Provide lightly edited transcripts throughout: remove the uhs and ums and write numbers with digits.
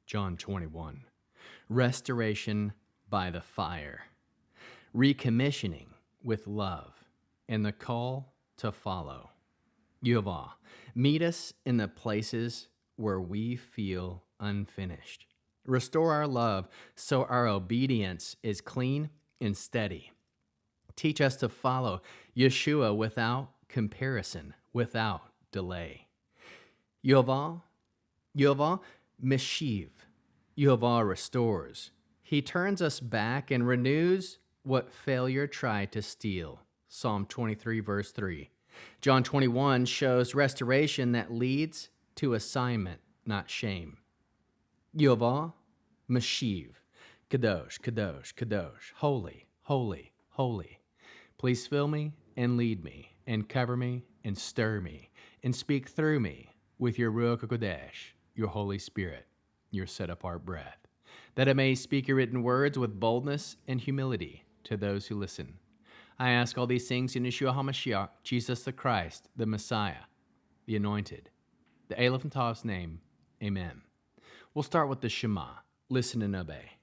John 21. Restoration by the fire. Recommissioning with love and the call to follow. Yehovah, meet us in the places where we feel unfinished. Restore our love so our obedience is clean and steady. Teach us to follow Yeshua without comparison, without delay. Yehovah Meshiv. Yehovah restores. He turns us back and renews what failure tried to steal. Psalm 23, verse 3. John 21 shows restoration that leads to assignment, not shame. Yehovah Meshiv. Kadosh, Kadosh, Kadosh. Holy, holy, holy. Please fill me and lead me and cover me and stir me and speak through me with your Ruach HaKodesh, your Holy Spirit, your set-apart breath, that I may speak your written words with boldness and humility to those who listen. I ask all these things in Yeshua HaMashiach, Jesus the Christ, the Messiah, the Anointed, the Aleph and Tav's name. Amen. We'll start with the Shema. Listen and obey.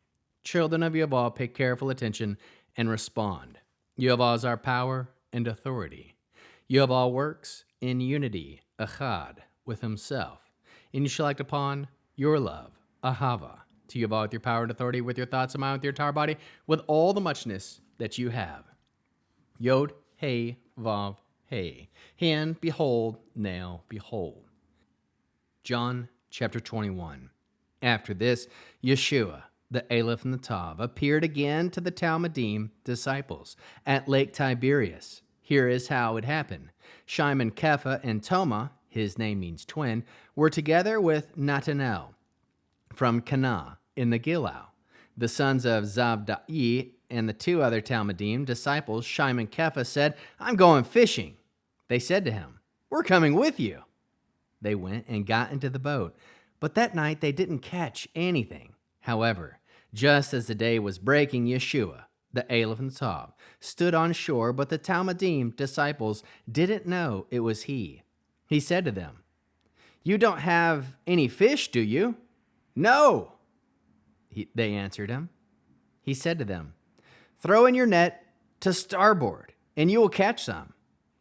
Children of Yehovah, pay careful attention and respond. Yehovah is our power and authority. Yehovah works in unity, echad, with himself. And you shall act upon your love, ahava, to Yehovah with your power and authority, with your thoughts and mind, with your entire body, with all the muchness that you have. Yod-he-vav-he. Hand, behold, now, behold. John chapter 21. After this, Yeshua, the Aleph and the Tav, appeared again to the Talmudim disciples at Lake Tiberias. Here is how it happened. Shimon, Kepha, and Toma, his name means twin, were together with Nathanael from Cana in the Gilgal. The sons of Zabdi and the two other Talmudim disciples, Shimon Kepha, said, "I'm going fishing." They said to him, "We're coming with you." They went and got into the boat, but that night they didn't catch anything. However, just as the day was breaking, Yeshua, the Aleph and Tav, stood on shore, but the Talmudim disciples didn't know it was he. He said to them, "You don't have any fish, do you?" "No," they answered him. He said to them, "Throw in your net to starboard, and you will catch some."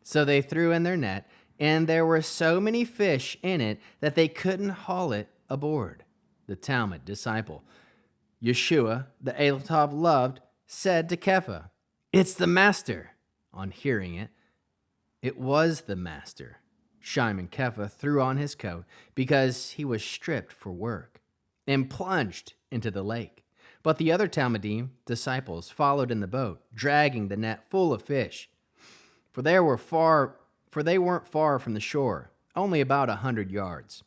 So they threw in their net, and there were so many fish in it that they couldn't haul it aboard. The Talmud disciple, Yeshua, the Aleph Tav loved, said to Kepha, "It's the master." On hearing it, it was the master. Shimon Kepha threw on his coat because he was stripped for work and plunged into the lake. But the other Talmudim disciples followed in the boat, dragging the net full of fish. For they weren't far from the shore, only about 100 yards.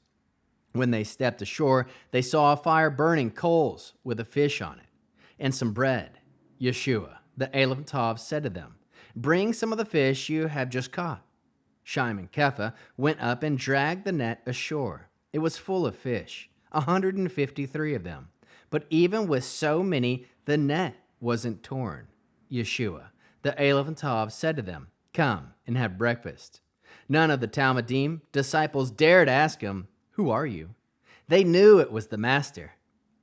When they stepped ashore, they saw a fire burning coals with a fish on it and some bread. Yeshua, the Aleph Tav, said to them, "Bring some of the fish you have just caught." Shimon Kepha went up and dragged the net ashore. It was full of fish, 153 of them. But even with so many, the net wasn't torn. Yeshua, the Aleph Tav, said to them, "Come and have breakfast." None of the Talmudim disciples dared ask him, "Who are you?" They knew it was the master.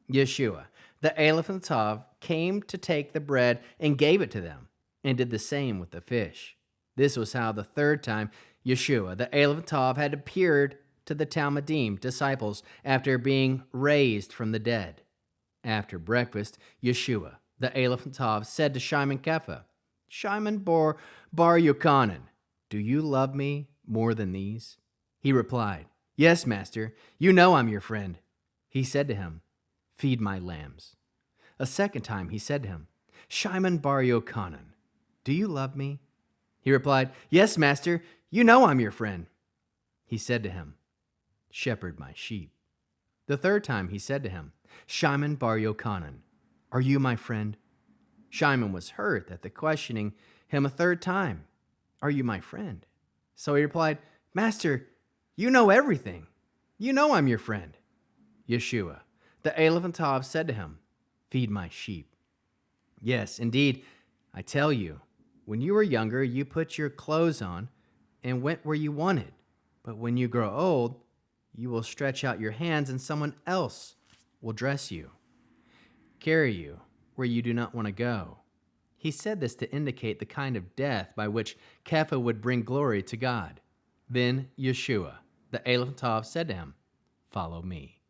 Yeshua, the Aleph Tav, came to take the bread and gave it to them, and did the same with the fish. This was how the third time Yeshua, the Aleph Tav, had appeared to the Talmudim disciples after being raised from the dead. After breakfast, Yeshua, the Aleph Tav, said to Shimon Kepha, "Shimon Bar Yochanan, do you love me more than these?" He replied, "Yes, master, you know I'm your friend." He said to him, "Feed my lambs." A second time he said to him, "Shimon Bar Yochanan, do you love me?" He replied, "Yes, master, you know I'm your friend." He said to him, "Shepherd my sheep." The third time he said to him, "Shimon Bar Yochanan, are you my friend?" Shimon was hurt at the questioning him a third time, "Are you my friend?" So he replied, "Master, you know everything. You know I'm your friend." Yeshua, the Aleph Tav, said to him, "Feed my sheep." Yes, indeed, I tell you, when you were younger, you put your clothes on and went where you wanted. But when you grow old, you will stretch out your hands and someone else will dress you, carry you where you do not want to go. He said this to indicate the kind of death by which Kepha would bring glory to God. Then Yeshua, the Aleph Tav, said to him, "Follow me."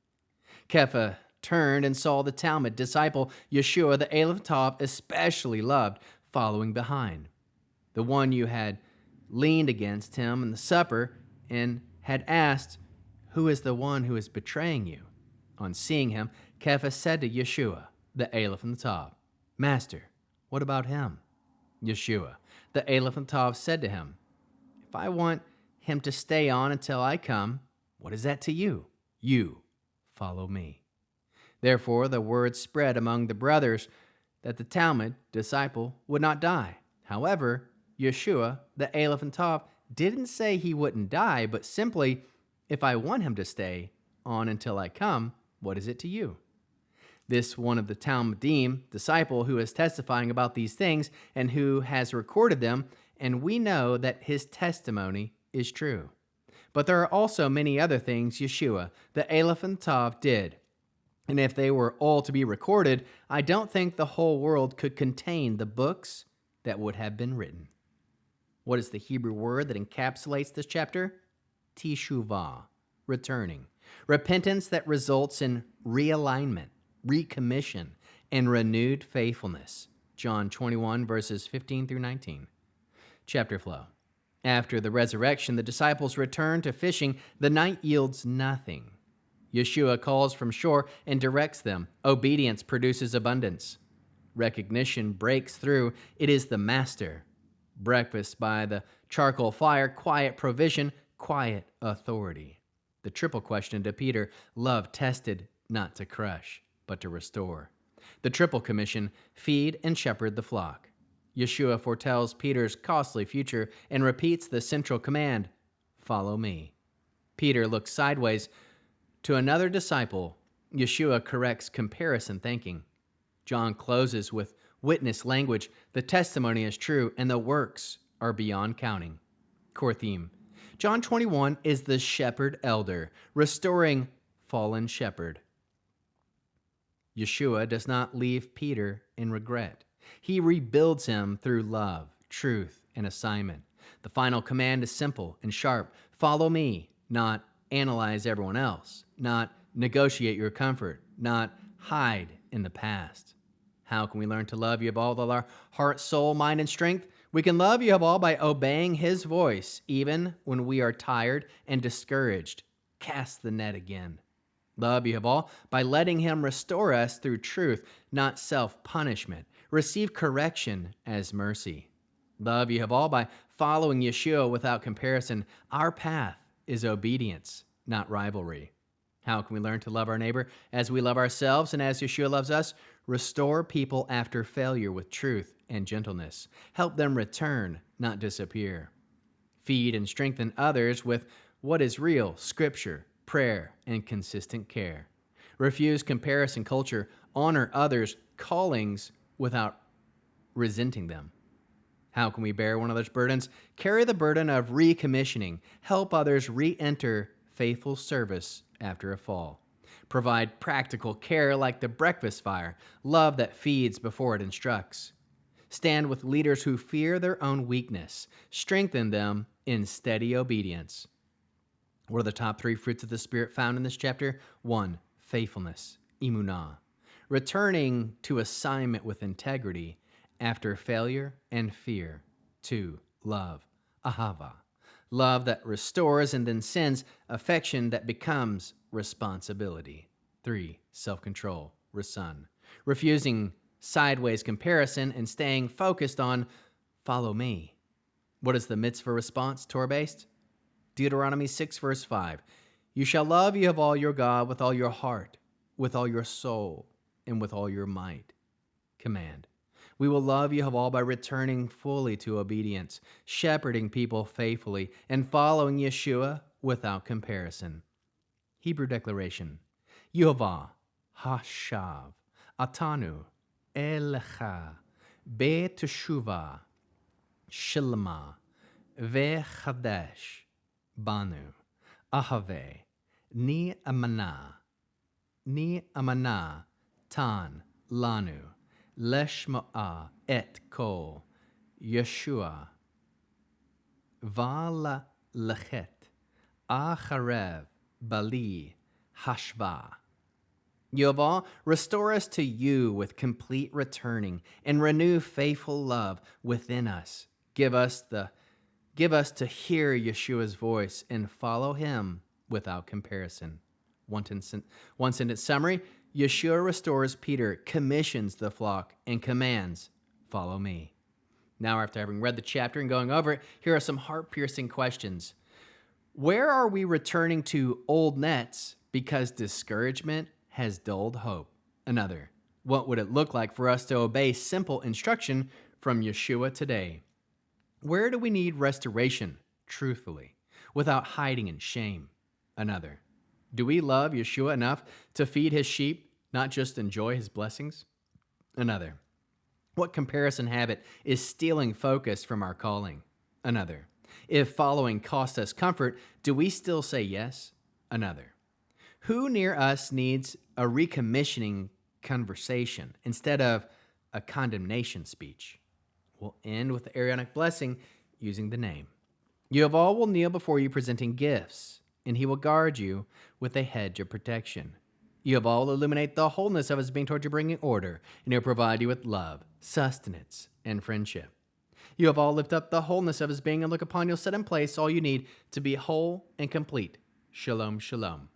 Kepha turned and saw the Talmud disciple Yeshua, the Aleph Tav, especially loved, following behind. The one you had leaned against him in the supper and had asked, "Who is the one who is betraying you?" On seeing him, Kepha said to Yeshua, the Aleph Tav, "Master, what about him?" Yeshua, the Aleph Tav, said to him, "If I want him to stay on until I come, what is that to you? You follow me." Therefore the word spread among the brothers that the Talmud disciple would not die. However, Yeshua, the Aleph Tav, didn't say he wouldn't die, but simply, "If I want him to stay on until I come, what is it to you?" This one of the Talmudim disciple who is testifying about these things and who has recorded them, and we know that his testimony is true. But there are also many other things Yeshua, the Aleph Tav, did. And if they were all to be recorded, I don't think the whole world could contain the books that would have been written. What is the Hebrew word that encapsulates this chapter? Teshuvah, returning. Repentance that results in realignment, recommission, and renewed faithfulness. John 21, verses 15 through 19. Chapter flow. After the resurrection, the disciples return to fishing. The night yields nothing. Yeshua calls from shore and directs them. Obedience produces abundance. Recognition breaks through. It is the master. Breakfast by the charcoal fire, quiet provision, quiet authority. The triple question to Peter: love tested, not to crush, but to restore. The triple commission: feed and shepherd the flock. Yeshua foretells Peter's costly future and repeats the central command: follow me. Peter looks sideways to another disciple. Yeshua corrects comparison thinking. John closes with witness language. The testimony is true, and the works are beyond counting. Core theme. John 21 is the shepherd elder, restoring fallen shepherd. Yeshua does not leave Peter in regret. He rebuilds him through love, truth, and assignment. The final command is simple and sharp. Follow me, not analyze everyone else, not negotiate your comfort, not hide in the past. How can we learn to love Yehovah with our heart, soul, mind, and strength? We can love Yehovah by obeying his voice, even when we are tired and discouraged. Cast the net again. Love Yehovah by letting him restore us through truth, not self-punishment. Receive correction as mercy. Love Yehovah by following Yeshua without comparison. Our path is obedience, not rivalry. How can we learn to love our neighbor as we love ourselves and as Yeshua loves us? Restore people after failure with truth and gentleness. Help them return, not disappear. Feed and strengthen others with what is real: scripture, prayer, and consistent care. Refuse comparison culture. Honor others' callings without resenting them. How can we bear one another's burdens? Carry the burden of recommissioning. Help others re-enter faithful service after a fall. Provide practical care like the breakfast fire, love that feeds before it instructs. Stand with leaders who fear their own weakness. Strengthen them in steady obedience. What are the top 3 fruits of the Spirit found in this chapter? 1, faithfulness, emunah. Returning to assignment with integrity after failure and fear. 2, love, ahava. Love that restores and then sends, affection that becomes responsibility. 3, self-control, rasan. Refusing sideways comparison and staying focused on follow me. What is the mitzvah response, Torah-Based? Deuteronomy 6, verse 5. You shall love Yehovah your God with all your heart, with all your soul, and with all your might. Command. We will love Yehovah by returning fully to obedience, shepherding people faithfully, and following Yeshua without comparison. Hebrew declaration. Yehovah Hashav Atanu Elecha Be-teshuvah Shilma Ve-Chadesh Banu Ahave Ni Amana ni amana tan lanu leshmoa et kol Yeshua va lechet acharev bali hashva. Yehovah, restore us to you with complete returning and renew faithful love within us. Give us to hear Yeshua's voice and follow him without comparison. One sentence summary: Yeshua restores Peter, commissions the flock, and commands, follow me. Now, after having read the chapter and going over it, here are some heart-piercing questions. Where are we returning to old nets because discouragement has dulled hope? Another, what would it look like for us to obey simple instruction from Yeshua today? Where do we need restoration, truthfully, without hiding in shame? Another, do we love Yeshua enough to feed his sheep, not just enjoy his blessings? Another, what comparison habit is stealing focus from our calling? Another, if following costs us comfort, do we still say yes? Another, who near us needs a recommissioning conversation instead of a condemnation speech? We'll end with the Aaronic blessing using the name. Yehovah will kneel before you presenting gifts, and he will guard you with a hedge of protection. Yehovah will illuminate the wholeness of his being toward you, bringing order, and he'll provide you with love, sustenance, and friendship. Yehovah will lift up the wholeness of his being and look upon you, set in place all you need to be whole and complete. Shalom, shalom.